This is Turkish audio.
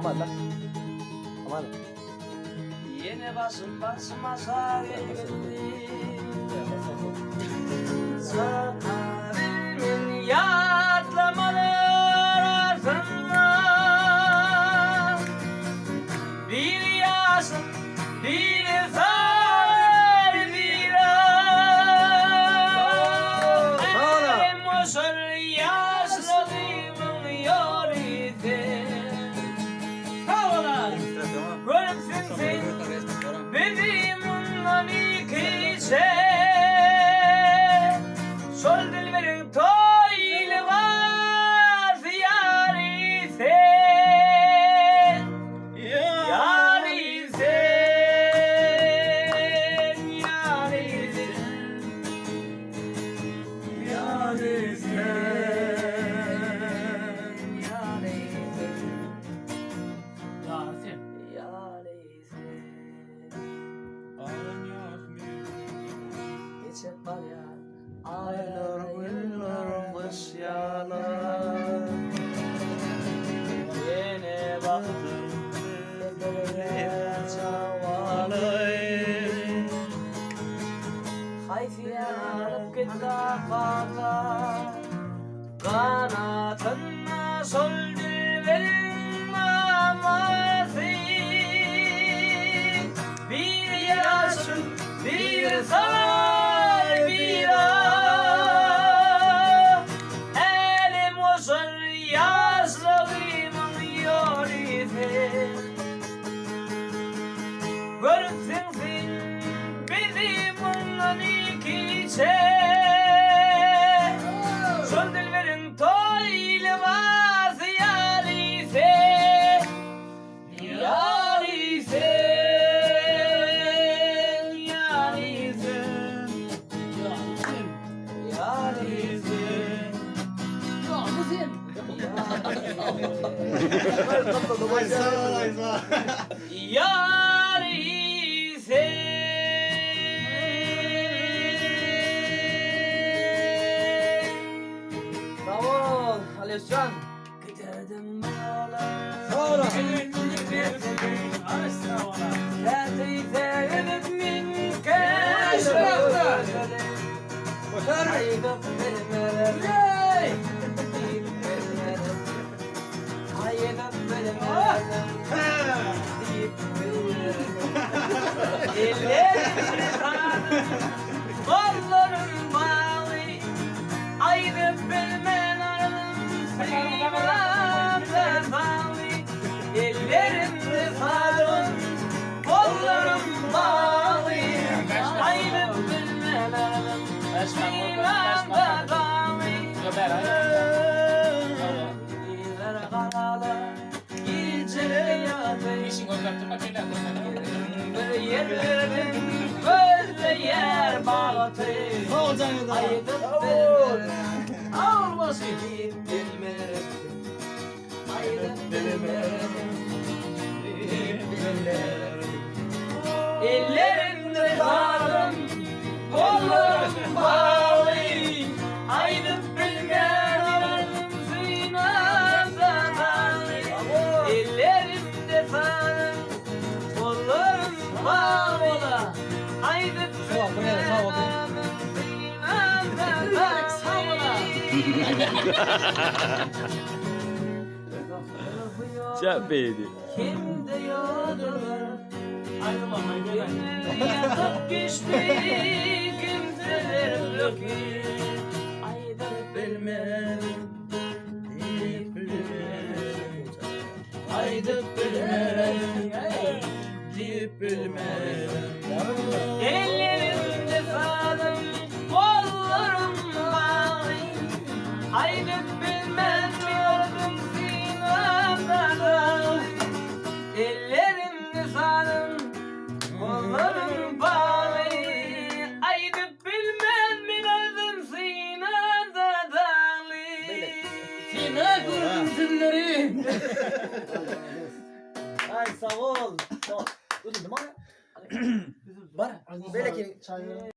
Aman lan. Aman. Yine basmasa Sakarımın yatlamalar ardından bir yasın bir zar bir ağır Mosor yaşladığımın yoride Havalar Görünsün sen benim ondan ikice Sol dilberin toylu var yari sen Yari sen Yari sen Yari sen Yari sen Yari sen Geçip var ya aylar günlermiş yanar Yine baktım Bebeğe çavalay Hayfiyanıp gitti fata Kanatına sol dilberin namazı Bir yaşın bir sar bir ağ Elim olsun yazlarımın yoride Görünsün sen bizim ondan ikice Sol dilberin toylu vaz yalise Yalise Yalise Yalise Yalise Bravo Alescan. Giderdim buralar Sonra. Latife min Başar. Kollarım bağlı Ayrı bilmen aralım Seymanlar bağlı Ellerimde sarım Kollarım bağlı Ayrı bilmen aralım Seymanlar bağlı Gider karalar Geceler yadır Bir yerlerin böyle yer batı Aydıp bilmerim Olmasın bilmerim Aydıp bilmerim Ellerimde bağım Kollarım bağlı Aydıp bilmerim Zinada bağlı Ellerimde bağım Kollarım bağlı Aydıp Çok beğendi. Kimde yoldular Yatıp geçti Kimseler dökür Aydıp bilmerim Aydıp bilmerim Deyip bilmerim Ellerimde sarım Kollarım bağlı Aydıp bilmem Yordum sinandan Ellerimde sarım Kollarım bağlı Aydıp bilmem Yordum sinandan Sina görüntülerim Ay sağ ol. Sağ ol. Üzüldüm ama. Var. Böyle ki.